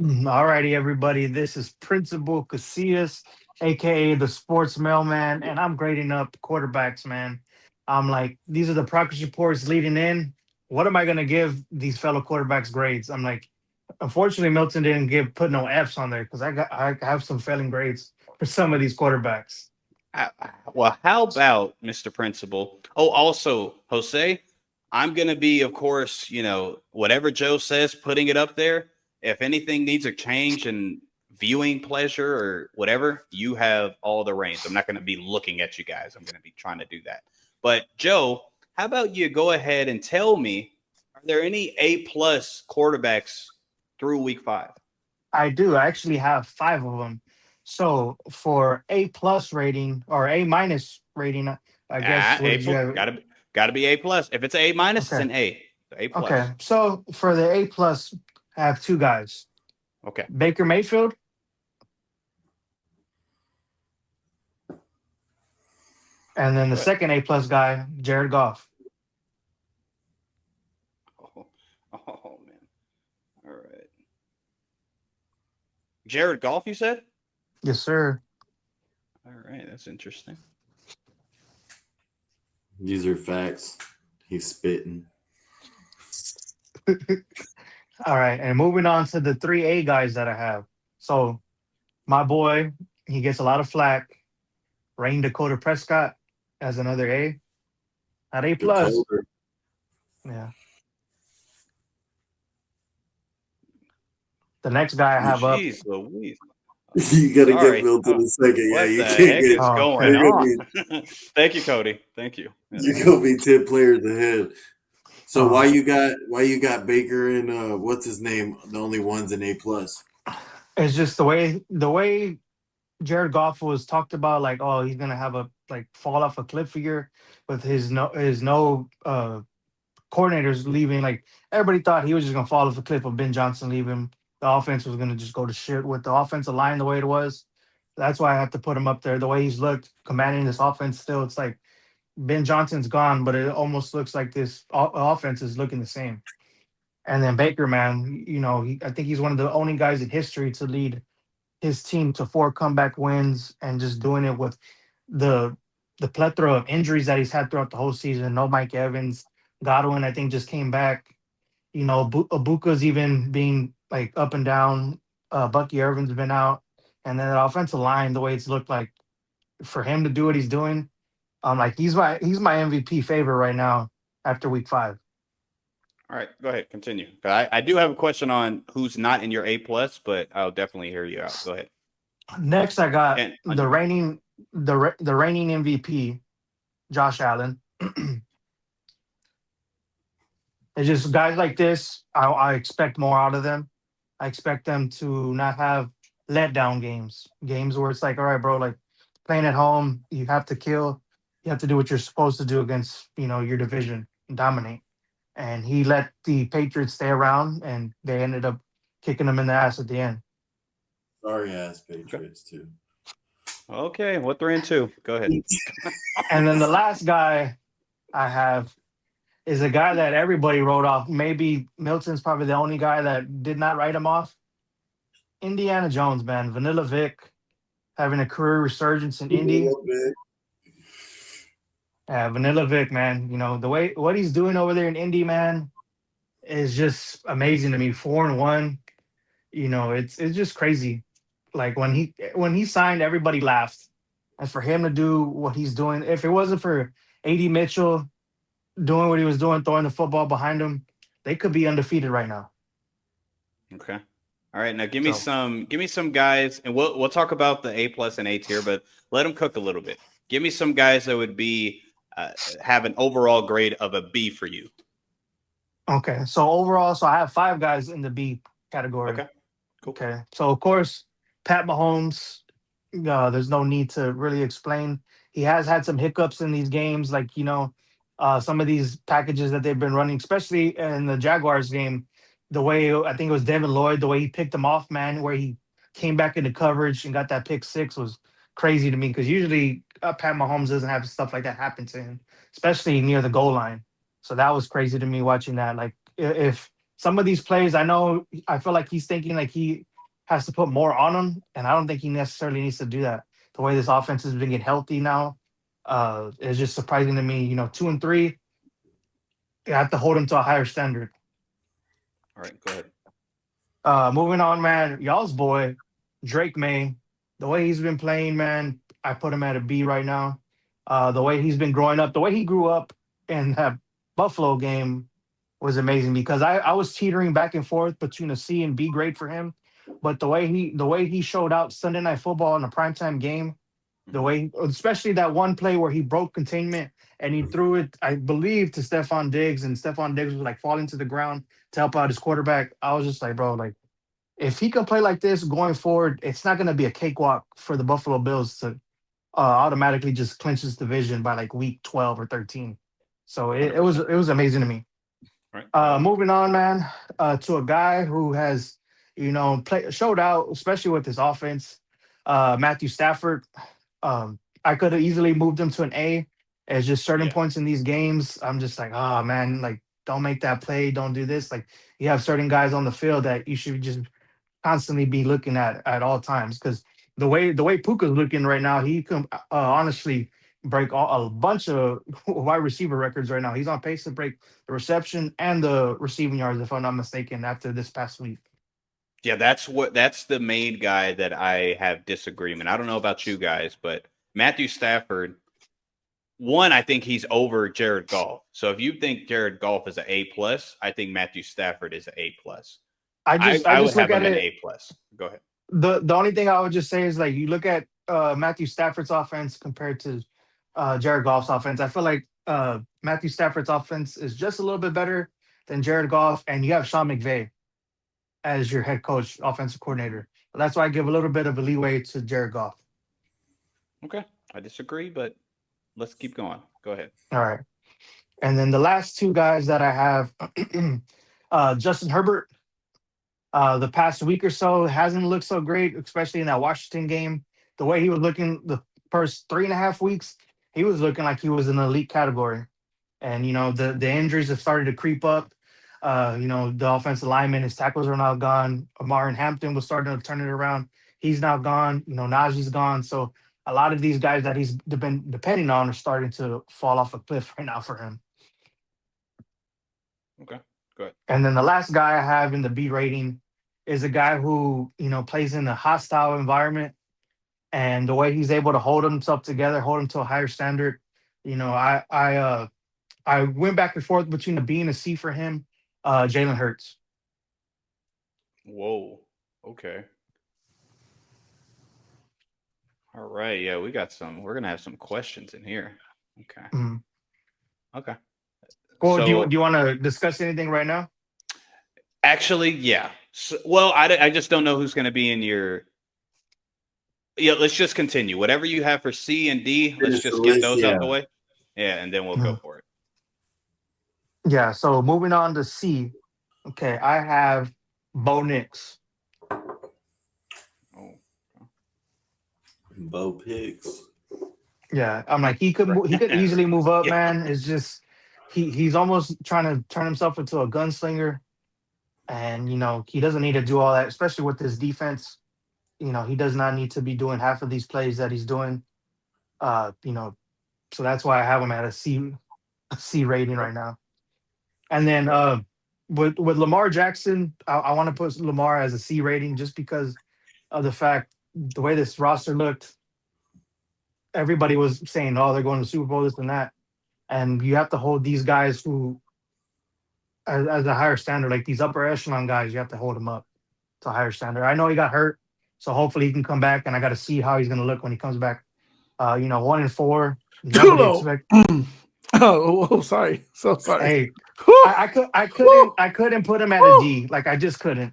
Alrighty, everybody. This is Principal Casillas, aka the Sports Mailman, and I'm grading up quarterbacks, man. I'm like, these are the progress reports leading in. What am I gonna give these fellow quarterbacks grades? I'm like, unfortunately, Milton didn't give put no Fs on there because I have some failing grades for some of these quarterbacks. Well, how about Mr. Principal? Oh, also, Jose, I'm going to be, of course, whatever Joe says, putting it up there. If anything needs a change in viewing pleasure or whatever, you have all the reins. I'm not going to be looking at you guys. I'm going to be trying to do that. But, Joe, how about you go ahead and tell me, are there any A-plus quarterbacks through week 5? I do. I actually have five of them. So for A plus rating or A minus rating, I guess what A did you plus, have? gotta be A plus. If it's A minus, it's Okay. an A. A Okay. plus. So for the A plus, I have two guys. Okay. Baker Mayfield, and then the Go ahead. second A plus guy, Jared Goff. Oh, oh man. All right. Jared Goff, you said? Yes, sir. All right, that's interesting. These are facts. He's spitting. All right, and moving on to the three A guys that I have. So my boy, he gets a lot of flack. Rain Dakota Prescott as another A at A plus. Dakota. Yeah. The next guy I have up. Jeez Louise. You gotta give Sorry. Milton a second. Yeah, What you the can't heck get. is Oh going shit. You're gonna on? be. Thank you, Cody. Thank you. You're gonna be 10 players ahead. So Oh, why you got Baker and what's his name? The only ones in A plus. it's just the way Jared Goff was talked about, like, oh, he's gonna have a like fall off a cliff figure with his no coordinators leaving. Like everybody thought he was just gonna fall off a cliff with Ben Johnson leaving. The offense was gonna just go to shit with the offensive line the way it was. That's why I have to put him up there. The way he's looked commanding this offense still, it's like Ben Johnson's gone, but it almost looks like this offense is looking the same. And then Baker, man, I think he's one of the only guys in history to lead his team to four comeback wins and just doing it with the the plethora of injuries that he's had throughout the whole season. No Mike Evans, Godwin, I think just came back. Abuka's even being like up and down. Bucky Irvin's been out, and then the offensive line, the way it's looked like for him to do what he's doing, like he's my MVP favorite right now after week 5. All right, go ahead, continue. I do have a question on who's not in your A plus, but I'll definitely hear you out. Go ahead. Next, I got And on the your reigning MVP, Josh Allen. It's just guys like this. I expect more out of them. I expect them to not have letdown games where it's like, all right, bro, like playing at home, you have to kill, you have to do what you're supposed to do against your division and dominate. And he let the Patriots stay around, and they ended up kicking them in the ass at the end. Sorry ass okay. Patriots too. Okay, what 3 and 2? Go ahead. And then the last guy I have is a guy that everybody wrote off. Maybe Milton's probably the only guy that did not write him off. Indiana Jones, man, Vanilla Vic having a career resurgence in Indy. Vanilla Vic, man, the way what he's doing over there in Indy, man, is just amazing to me. 4-1, it's just crazy. Like when he signed, everybody laughed, and for him to do what he's doing, if it wasn't for Ad Mitchell doing what he was doing, throwing the football behind him, they could be undefeated right now. Okay. All right, now So give me some guys, and we'll talk about the A plus and A tier, but let them cook a little bit. Give me some guys that would be have an overall grade of a B for you. okay, so overall, so I have five guys in the B category. Okay, cool. Okay, so of course, Pat Mahomes. There's no need to really explain. He has had some hiccups in these games, like some of these packages that they've been running, especially in the Jaguars game. The way I think it was Devin Lloyd, the way he picked him off, man, where he came back into coverage and got that pick six was crazy to me because usually Pat Mahomes doesn't have stuff like that happen to him, especially near the goal line. So that was crazy to me watching that. Like if some of these plays, I know I feel like he's thinking like has to put more on him, and I don't think he necessarily needs to do that. The way this offense has been getting healthy now, is just surprising to me. 2-3, you have to hold him to a higher standard. All right, go ahead. Moving on, man. Y'all's boy, Drake May. The way he's been playing, man, I put him at a B right now. The way he's been growing up, the way he grew up in that Buffalo game was amazing because I was teetering back and forth between a C and B grade for him. But the way he showed out Sunday Night Football in a primetime game, the way, especially that one play where he broke containment and he threw it, I believe, to Stephon Diggs, and Stephon Diggs was like falling to the ground to help out his quarterback. I was just like, bro, like if he can play like this going forward, it's not going to be a cakewalk for the Buffalo Bills to automatically just clinch this division by like week 12 or 13. So it was amazing to me. All right. Moving on, man, to a guy who has, showed out, especially with his offense, Matthew Stafford. I could have easily moved him to an A. It's just certain Yeah. points in these games, I'm just like, oh man, like don't make that play, don't do this. Like you have certain guys on the field that you should just constantly be looking at all times because the way Puka's looking right now, he can honestly break a bunch of wide receiver records right now. He's on pace to break the reception and the receiving yards, if I'm not mistaken, after this past week. Yeah, that's the main guy that I have disagreement. I don't know about you guys, but Matthew Stafford, one, I think he's over Jared Goff. So if you think Jared Goff is an A plus, I think Matthew Stafford is an A plus. I I would just look have at him an it. A plus. Go ahead. The only thing I would just say is like you look at Matthew Stafford's offense compared to Jared Goff's offense. I feel like Matthew Stafford's offense is just a little bit better than Jared Goff, and you have Sean McVay as your head coach, offensive coordinator. So that's why I give a little bit of a leeway to Jared Goff. Okay. I disagree, but let's keep going. Go ahead. All right. And then the last two guys that I have, Justin Herbert. The past week or so hasn't looked so great, especially in that Washington game. The way he was looking the first 3.5 weeks, he was looking like he was in the elite category. And the injuries have started to creep up. The offensive lineman, his tackles are now gone. Amari Hampton was starting to turn it around. He's now gone. Najee's gone. So a lot of these guys that he's been depending on are starting to fall off a cliff right now for him. Okay. Go ahead. And then the last guy I have in the B rating is a guy who, plays in a hostile environment, and the way he's able to hold himself together, hold him to a higher standard. I went back and forth between a B and a C for him. Jalen Hurts. Whoa. Okay. All right. Yeah, we're going to have some questions in here. Okay. Mhm. Okay. Well, So, do you want to discuss anything right now? actually, yeah. So, well, I just don't know who's going to be in your. Yeah, let's just continue. Whatever you have for C and D, let's Finish just the get list, those yeah. out the way. Yeah, and then we'll go Mhm. for it. Yeah. So moving on to C. Okay, I have Bo Nix. Oh. Bo Picks. Yeah, I'm like he could easily move up, Yeah. man. It's just he's almost trying to turn himself into a gunslinger, and he doesn't need to do all that, especially with his defense. He does not need to be doing half of these plays that he's doing. Uh, you know, so that's why I have him at a C rating right now. And then with Lamar Jackson, I want to put Lamar as a C rating just because of the way this roster looked. Everybody was saying, "Oh, they're going to the Super Bowl, this and that," and you have to hold these guys who, as a higher standard, like these upper echelon guys, you have to hold them up to a higher standard. I know he got hurt, so hopefully he can come back, and I got to see how he's going to look when he comes back. 1-4. Nobody Tulo. expect. Sorry. So sorry. Hey, Whew. I couldn't put him at a D. Like I just couldn't.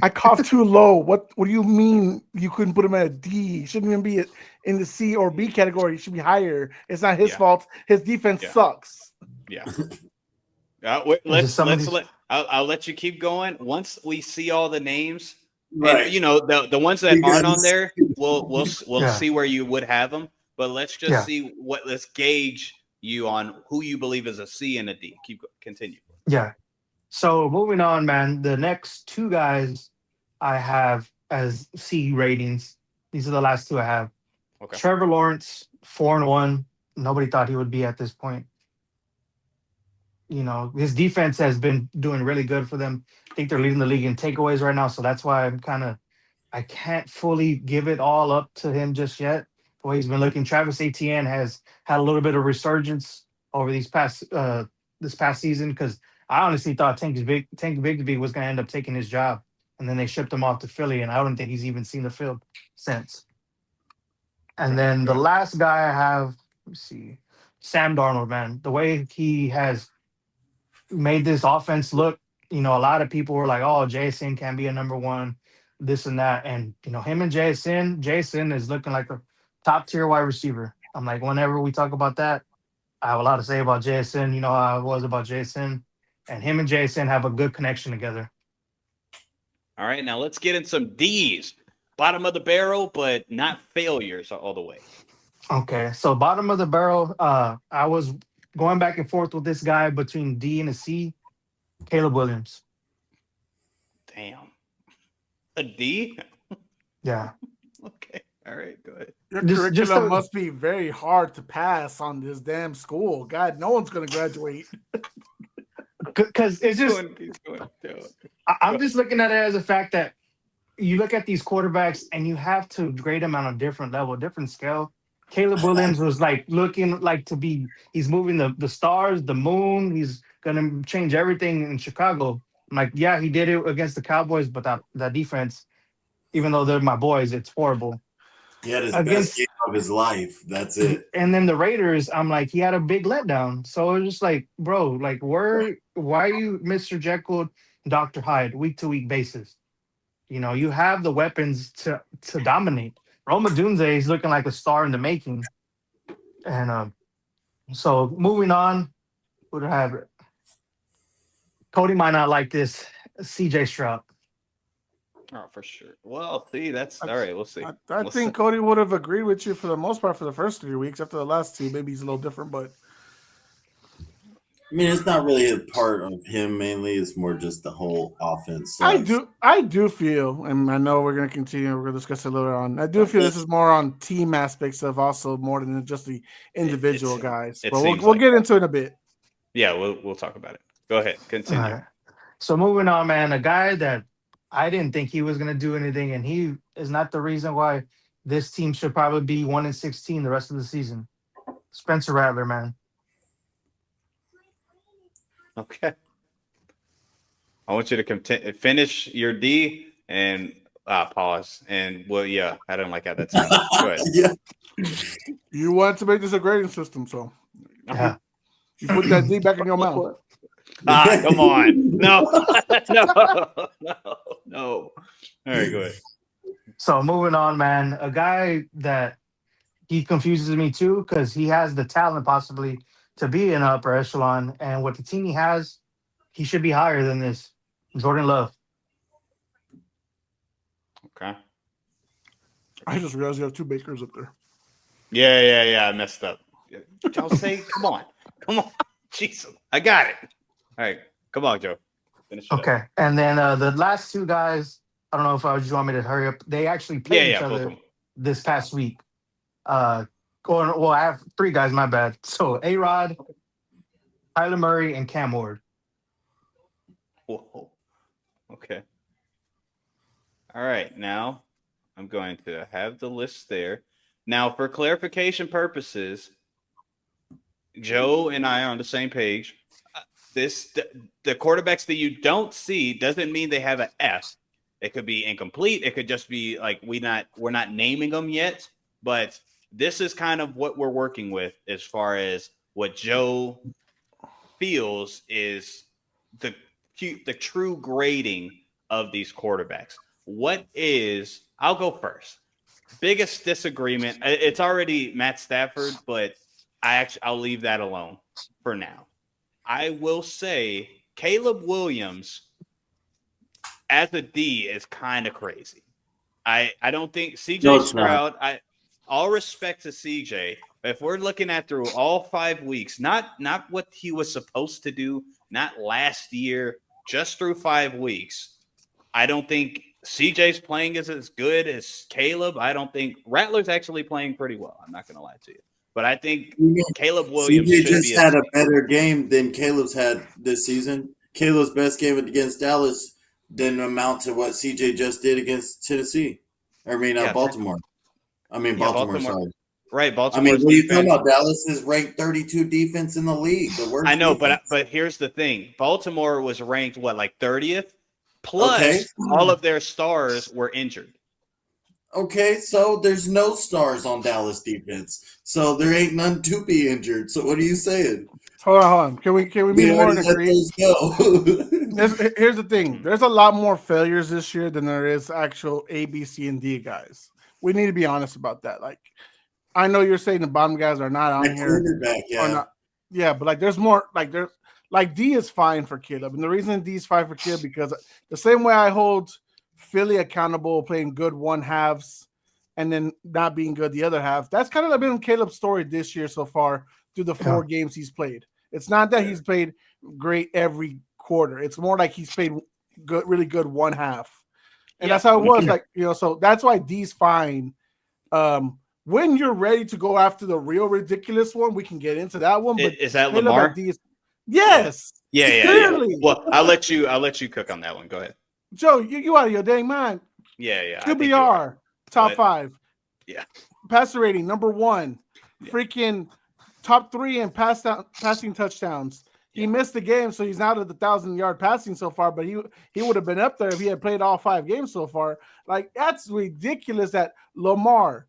I coughed too low. What do you mean you couldn't put him at a D? He shouldn't even be in the C or B category. He should be higher. It's not his Yeah. fault. His defense Yeah. sucks. Yeah. Just some of these- I'll let you keep going. Once we see all the names, Right. and the ones that You aren't guys- on there, we'll Yeah. see where you would have them. But let's just Yeah. see let's gauge you on who you believe is a C and a D. Continue. Yeah. So moving on, man. The next two guys I have as C ratings. These are the last two I have. Okay. Trevor Lawrence, 4-1. Nobody thought he would be at this point. His defense has been doing really good for them. I think they're leading the league in takeaways right now. So that's why I can't fully give it all up to him just yet. The way he's been looking, Travis Etienne has had a little bit of resurgence over this past season because I honestly thought Tank Bigsby was going to end up taking his job, and then they shipped him off to Philly, and I don't think he's even seen the field since. And then the last guy I have, let me see, Sam Darnold, man. The way he has made this offense look, a lot of people were like, oh, Jason can be a number one, this and that. And, him and Jason is looking like a top tier wide receiver. I'm like, whenever we talk about that, I have a lot to say about Jason. You know how I was about Jason. And him and Jason have a good connection together. All right, now let's get in some D's. Bottom of the barrel, but not failures all the way. Okay, so bottom of the barrel, I was going back and forth with this guy between D and a C, Caleb Williams. Damn. A D? Yeah. Okay. All right, go ahead. Your Just curriculum a- must be very hard to pass on this damn school. God, no one's going to graduate. Because it's just, Keep going. I'm just looking at it as a fact that you look at these quarterbacks and you have to grade them on a different level, different scale. Caleb Williams was like looking like he's moving the stars, the moon. He's gonna change everything in Chicago. I'm like, yeah, he did it against the Cowboys, but that defense, even though they're my boys, it's horrible. He had his best Against game of his life. That's it. and then the Raiders, I'm like, he had a big letdown. So it's just like, bro, like why are you Mr. Jekyll, Dr. Hyde, week to week basis? You have the weapons to dominate. Roma Dunze is looking like a star in the making. And so moving on, would have it. Cody might not like this. CJ Stroud. Oh, for sure. Well, see, that's all right. We'll see. I We'll think see. Cody would have agreed with you for the most part for the first 3 weeks. After the last two, maybe he's a little different, but I mean, it's not really a part of him mainly. It's more just the whole offense. I do feel, and I know we're going to continue. We're going to discuss it later on. I do feel this is more on team aspects of also more than just the individual guys. it But seems we'll like get into it in a bit. Yeah, we'll talk about it. Go ahead. Continue. All right. So moving on, man, a guy that I didn't think he was going to do anything, and he is not the reason why this team should probably be 1-16 the rest of the season. Spencer Rattler, man. Okay. I want you to finish your D and pause. And well, yeah, I don't like how that's going. Go ahead. Yeah. You want to make this a grading system, so Yeah. you put that D back in your mouth. Come on. No. No. All right, go ahead. So moving on, man, a guy that he confuses me too because he has the talent possibly to be in upper echelon, and with the team he has, he should be higher than this. Jordan Love. Okay. I just realized you have two Bakers up there. Yeah. I messed up. Joe, come on. Jesus. I got it. All right. Come on, Joe. Finish it up. Okay, and then the last two guys, I don't know if you want me to hurry up. They actually played each both of other them. this past week. I have three guys. My bad. So A-Rod, Kyler Murray, and Cam Ward. Whoa. Okay. All right. Now I'm going to have the list there. Now, for clarification purposes, Joe and I are on the same page. The quarterbacks that you don't see doesn't mean they have an F. It could be incomplete. It could just be like we're not naming them yet. But this is kind of what we're working with as far as what Joe feels is the true grading of these quarterbacks. I'll go first. Biggest disagreement. It's already Matt Stafford, but I'll leave that alone for now. I will say Caleb Williams as a D is kind of crazy. I don't think CJ No, it's Stroud. All respect to CJ. If we're looking at through all 5 weeks, not what he was supposed to do, not last year, just through 5 weeks, I don't think CJ's playing as good as Caleb. I don't think Rattler's actually playing pretty well. I'm not going to lie to you. But I think Caleb Williams CJ should just be had a better game than Caleb's had this season. Caleb's best game against Dallas didn't amount to what CJ just did against Tennessee. Baltimore. Baltimore. Sorry. Right, Baltimore. What are you talking about? Dallas is ranked 32 defense in the league. The worst. I know, defense. but here's the thing: Baltimore was ranked 30th. Plus, all of their stars were injured. Okay, so there's no stars on Dallas defense, so there ain't none to be injured. So what are you saying? Hold on. Can we be more let agree? those go. Here's the thing. There's a lot more failures this year than there is actual A, B, C, and D guys. We need to be honest about that. Like, I know you're saying the bottom guys are not on here. Yeah, but there's more. D is fine for Caleb, and the reason D is fine for Caleb because the same way I hold Philly accountable, playing good one halves, and then not being good the other half. That's kind of been Caleb's story this year so far through the 4 games he's played. It's not that he's played great every quarter. It's more like he's played good, really good one half, and that's how it was. So that's why D's fine. When you're ready to go after the real ridiculous one, we can get into that one. But is that Lamar? Yes. Yeah. Clearly. Well, I'll let you cook on that one. Go ahead. Joe, you out of your dang mind. Yeah. QBR, top 5. Yeah. Passer rating, number 1. Yeah. Freaking top 3 in passing touchdowns. He missed the game, so he's not at the 1,000-yard passing so far, but he would have been up there if he had played all 5 games so far. That's ridiculous that Lamar,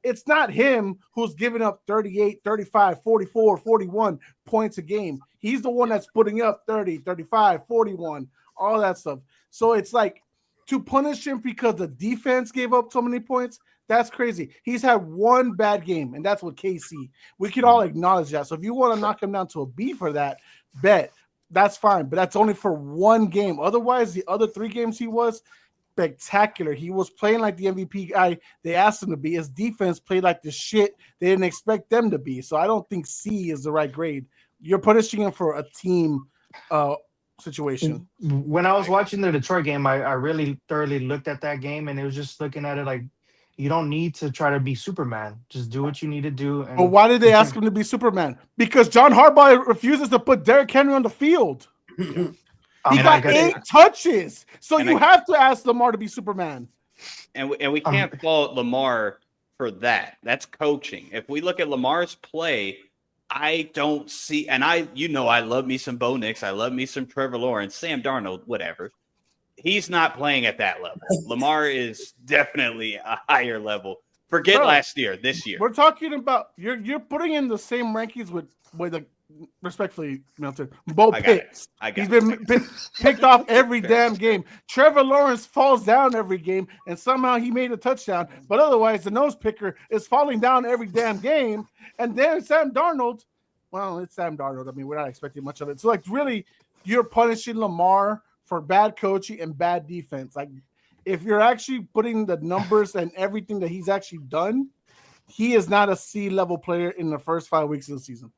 it's not him who's giving up 38, 35, 44, 41 points a game. He's the one that's putting up 30, 35, 41, all that stuff. So it's to punish him because the defense gave up so many points, that's crazy. He's had 1 bad game, and that's with KC. We could all acknowledge that. So if you want to knock him down to a B for that, that's fine. But that's only for 1 game. Otherwise, the other 3 games he was spectacular. He was playing like the MVP guy they asked him to be. His defense played like the shit they didn't expect them to be. So I don't think C is the right grade. You're punishing him for a team situation. When I was watching the Detroit game, I really thoroughly looked at that game, and it was just looking at it you don't need to try to be Superman. Just do what you need to do. But why did they ask him to be Superman? Because John Harbaugh refuses to put Derrick Henry on the field. He got 8 touches. So you have to ask Lamar to be Superman. And we can't fault Lamar for that. That's coaching. If we look at Lamar's play, I don't see, and I love me some Bo Nix. I love me some Trevor Lawrence, Sam Darnold, whatever. He's not playing at that level. Lamar is definitely a higher level. Forget last year, this year. We're talking about you're putting in the same rankings with respectfully, Milton, Bo Pitts. He's been picked off every damn game. Trevor Lawrence falls down every game, and somehow he made a touchdown. But otherwise, the nose picker is falling down every damn game. And then Sam Darnold, well, it's Sam Darnold. I mean, we're not expecting much of it. So, really, you're punishing Lamar for bad coaching and bad defense. If you're actually putting the numbers and everything that he's actually done, he is not a C-level player in the first 5 weeks of the season.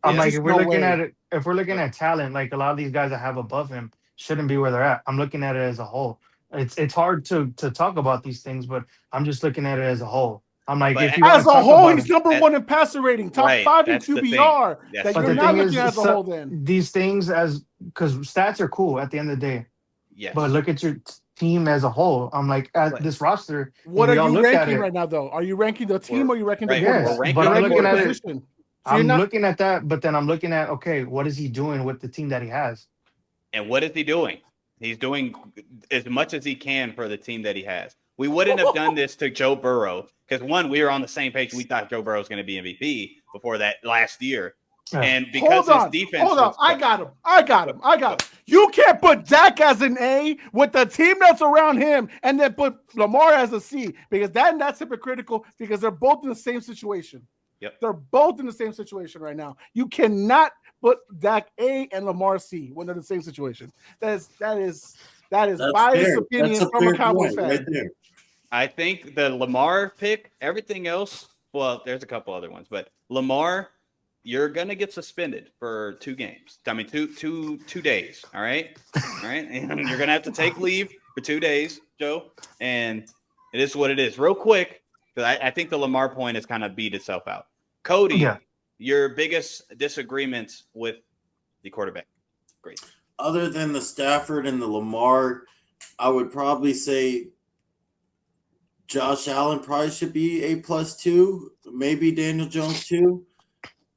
If we're looking at talent, a lot of these guys that have above him shouldn't be where they're at. I'm looking at it as a whole. It's hard to talk about these things, but I'm just looking at it as a whole. If you as a whole, he's number 1 in passer rating, top 5 in QBR. But you're not looking at the whole. Then these things because stats are cool at the end of the day. Yes. But look at your team as a whole. I'm this roster. What are you ranking right now, though? Are you ranking the team or are you ranking the quarterback? But I'm looking at it. I'm looking at that, but then I'm looking at, what is he doing with the team that he has? And what is he doing? He's doing as much as he can for the team that he has. We wouldn't have done this to Joe Burrow because, one, we were on the same page. We thought Joe Burrow was going to be MVP before that last year. And because his defense. Hold on. I got him. You can't put Dak as an A with the team that's around him and then put Lamar as a C because that's hypocritical because they're both in the same situation. Yep. They're both in the same situation right now. You cannot put Dak A and Lamar C when they're in the same situation. That is biased opinion from a Cowboys fan. Right there. I think the Lamar pick, everything else, well, there's a couple other ones, but Lamar, you're gonna get suspended for 2 games. I mean, two days. All right. And you're gonna have to take leave for 2 days, Joe. And it is what it is. Real quick, because I think the Lamar point has kind of beat itself out. Cody, Yeah. your biggest disagreements with the quarterback? Great. Other than the Stafford and the Lamar, I would probably say Josh Allen probably should be A+2, maybe Daniel Jones too.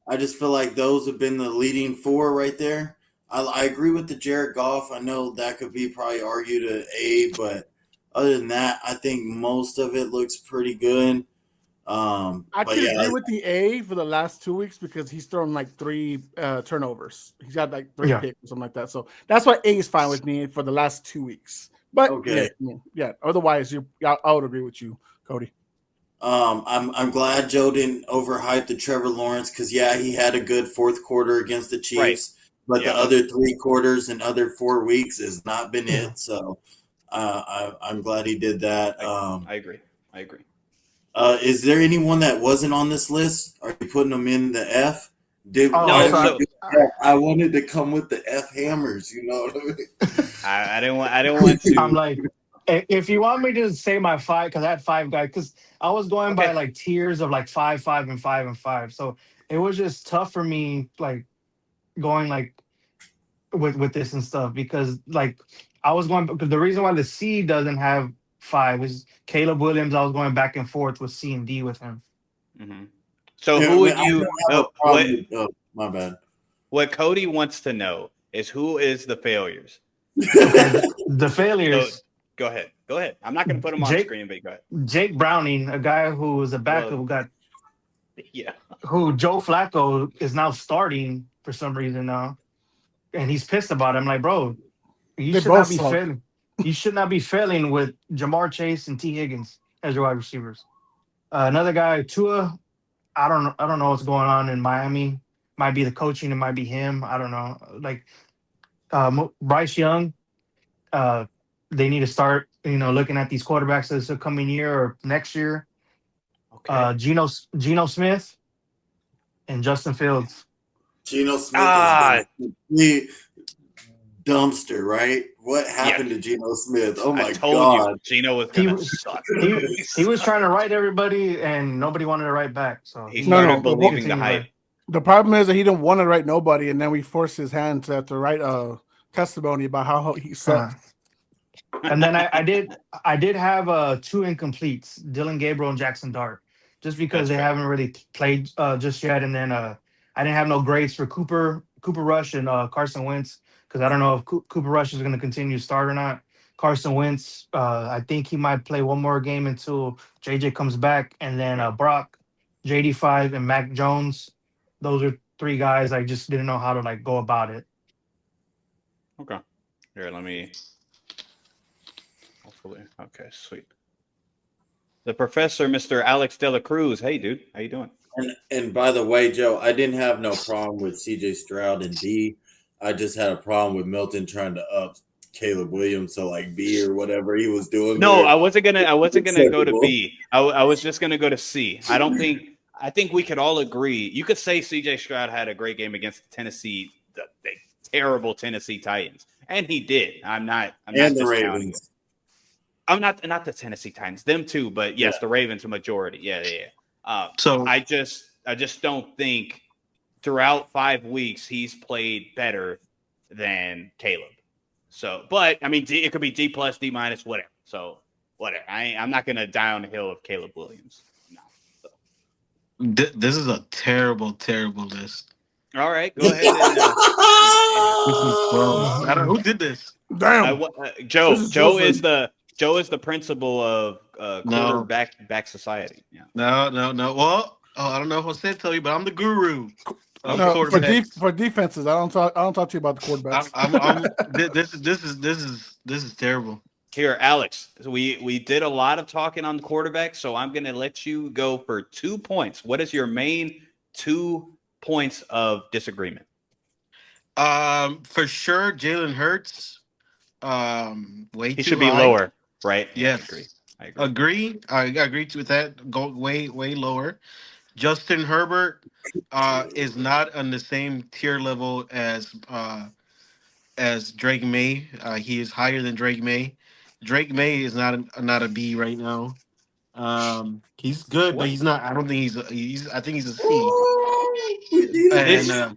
I just feel like those have been the leading 4 right there. I agree with the Jared Goff. I know that could be probably argued an A, but other than that, I think most of it looks pretty good. I But can yeah, agree with the A for the last 2 weeks because he's thrown like 3 turnovers. He's got like 3 Yeah. picks or something like that. So that's why A is fine with me for the last 2 weeks. But Okay. yeah. Otherwise, I would agree with you, Cody. I'm glad Joe didn't overhype the Trevor Lawrence because he had a good 4th quarter against the Chiefs, but the other 3 quarters and other 4 weeks has not been it. So I'm glad he did that. I agree. Is there anyone that wasn't on this list? Are you putting them in the F? I wanted to come with the F hammers. You know what I mean? I didn't want to. I'm like, if you want me to say my 5, because I had 5 guys, because I was going by like tiers of like 5, 5, and 5 and 5. So it was just tough for me, like going like with this and stuff, because like I was going, because the reason why the C doesn't have 5 is Caleb Williams. I was going back and forth with C and D with him. Mm-hmm. So who would you? My bad. What Cody wants to know is who is the failures. The failures. So, go ahead. I'm not going to put him on screen, but go ahead. Jake Browning, a guy who was a backup, who Joe Flacco is now starting for some reason now, and he's pissed about it. I'm like, bro, you should not be failing. You should not be failing with Jamar Chase and T. Higgins as your wide receivers. Another guy, Tua. I don't know what's going on in Miami. Might be the coaching. It might be him. I don't know. Like Bryce Young. They need to start, looking at these quarterbacks this coming year or next year. Okay. Geno Smith and Justin Fields. Geno Smith is dumpster, right? What happened to Geno Smith? Oh my God! Geno was gonna suck. He was trying to write everybody, and nobody wanted to write back. So he started believing the hype. The problem is that he didn't want to write nobody, and then we forced his hand to write a testimony about how he sucked. And then I did have 2 incompletes, Dylan Gabriel and Jackson Dart, just because they haven't really played just yet. And then I didn't have no grades for Cooper Rush and Carson Wentz, because I don't know if Cooper Rush is going to continue to start or not. Carson Wentz, I think he might play one more game until JJ comes back. And then Brock, JD5, and Mac Jones. Those are 3 guys I just didn't know how to like go about it. Okay. Here, let me. Hopefully. Okay, sweet. The professor, Mr. Alex Dela Cruz. Hey, dude. How you doing? And by the way, Joe, I didn't have no problem with CJ Stroud and D. I just had a problem with Milton trying to up Caleb Williams to like B or whatever he was doing. No, I wasn't gonna go to B. I was just gonna go to C. I think we could all agree. You could say CJ Stroud had a great game against the terrible Tennessee Titans, and he did. I'm not the Ravens. I'm not the Tennessee Titans, them too, but yes, the Ravens a majority. Yeah. So I just don't think throughout 5 weeks he's played better than Caleb. So, but I mean, it could be D+, D-, whatever. So whatever. I'm not going to die on the hill of Caleb Williams. No. So. This is a terrible, terrible list. All right, go ahead. And, who did this? Damn, Joe. Joe is the principal of quarterback society. Yeah. No. Well, I don't know if I'll say it to you, but I'm the guru. For defenses, I don't talk to you about the quarterbacks. This is terrible. Here, Alex. So we did a lot of talking on the quarterback, so I'm going to let you go for 2 points. What is your main 2 points of disagreement? For sure, Jalen Hurts. He should be lower, right? Yes, I agree. I agree with that. Go way lower. Justin Herbert is not on the same tier level as Drake May. He is higher than Drake May. Drake May is not a B right now. He's good, but What he's not. I don't think he's. I think he's a C. Ooh, we need a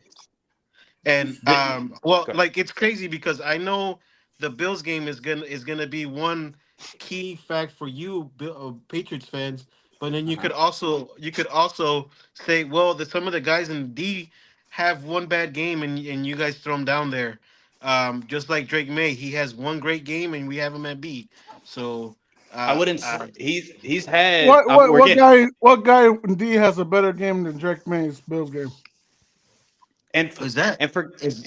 And this? well, Go ahead. like it's crazy because I know the Bills game is gonna be one key fact for you, Patriots fans. But then Uh-huh. you could also say, well, that some of the guys in D have one bad game, and you guys throw him down there. Just like Drake May, he has one great game, and we have him at B. So I uh, wouldn't. uh He's had. We're What getting guy in D has a better game than Drake May's Bills game? and is that is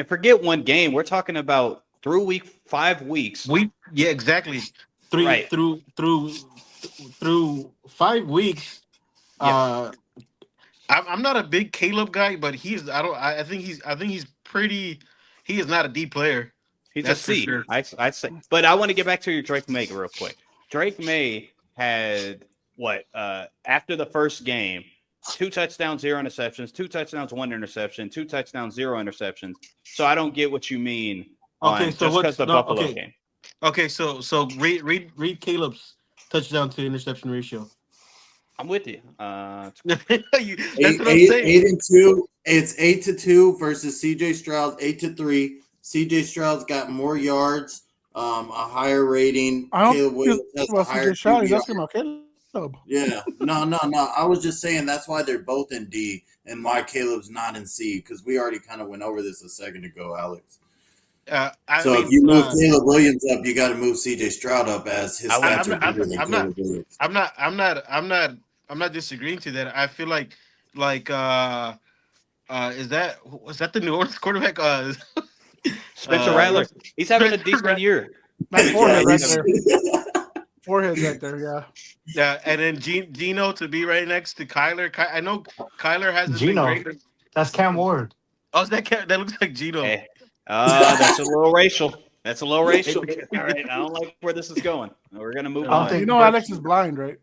forget one game. We're talking about through 5 weeks. yeah, exactly. Three Right. through 5 weeks. Yeah. I'm not a big Caleb guy, but he's I think he's pretty. He is not a D player. He's a That's for C. sure. I'd say. But I want to get back to your Drake May real quick. Drake May had what? After the first game, 2 touchdowns, 0 interceptions, 2 touchdowns, 1 interception, 2 touchdowns, 0 interceptions. So I don't get what you mean Okay, on so just because the Buffalo game. Okay, so read Caleb's touchdown to interception ratio. I'm with you. That's eight, what I'm saying. 8-2. It's 8-2 versus CJ Stroud 8-3. CJ Stroud's got more yards, a higher rating. I don't Caleb Williams has a higher CJ Stroud. He's QBR. asking about Caleb. Yeah, no. I was just saying that's why they're both in D and why Caleb's not in C because we already kind of went over this a second ago, Alex. If you move Caleb Williams up, you got to move CJ Stroud up as his stats are better than Caleb Williams. I'm not disagreeing to that. I feel like was that the New Orleans quarterback? Spencer Rattler. He's having a decent year. My forehead right he's- there. Forehead right there. Yeah. Yeah, and then Gino to be right next to Kyler. I know Kyler hasn't Gino. been great. That's Cam Ward. Oh, is that looks like Gino. Hey, that's a little racial. That's a little racial. All right, I don't like where this is going. We're gonna move I don't on. think- You know Alex is blind, right?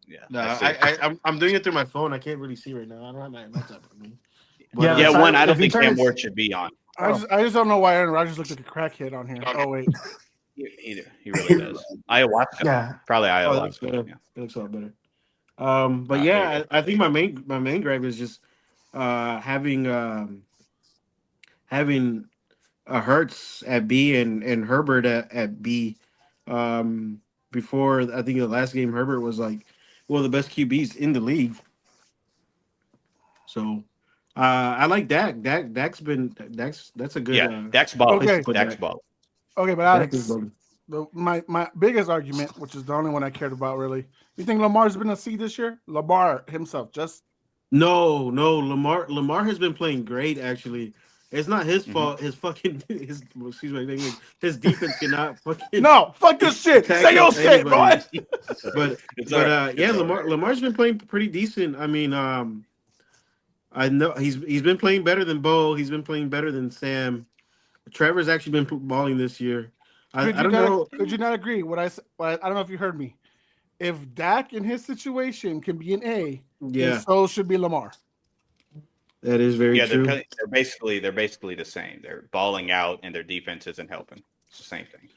Yeah, No, I see. I'm doing it through my phone. I can't really see right now. I don't have my laptop with me. Yeah, Yeah, So one. I if don't you think turn Cam it- Ward should be on. I just don't know why Aaron Rodgers looked like a crackhead on here. Oh wait. He really does. Ayahuasca. Yeah. Probably Oh, that looks ayahuasca. better. Yeah. It looks a lot better. But There yeah, you I think my main gripe is just having a Hurts at B and Herbert at B. Before I think the last game, Herbert was like one of the best QBs in the league. So I like Dak. That's a good. Yeah, Dak's ball. Okay. Dak's ball. Okay, but Dak Alex, is balling. my biggest argument, which is the only one I cared about really. You think Lamar's been a C this year? Lamar himself, just No. Lamar has been playing great. Actually, it's not his fault. His defense cannot fucking no. Fuck this shit. Say your shit, boy. anybody. But It's all right. yeah, It's all right. Lamar's been playing pretty decent. I mean, I know he's been playing better than Bo. He's been playing better than Sam. Trevor's actually been balling this year. I don't know. Could you not agree? I don't know if you heard me. If Dak in his situation can be an A, Yeah, then so should be Lamar. that is very Yeah, true. they're basically the same. They're balling out, and their defense isn't helping. It's the same thing.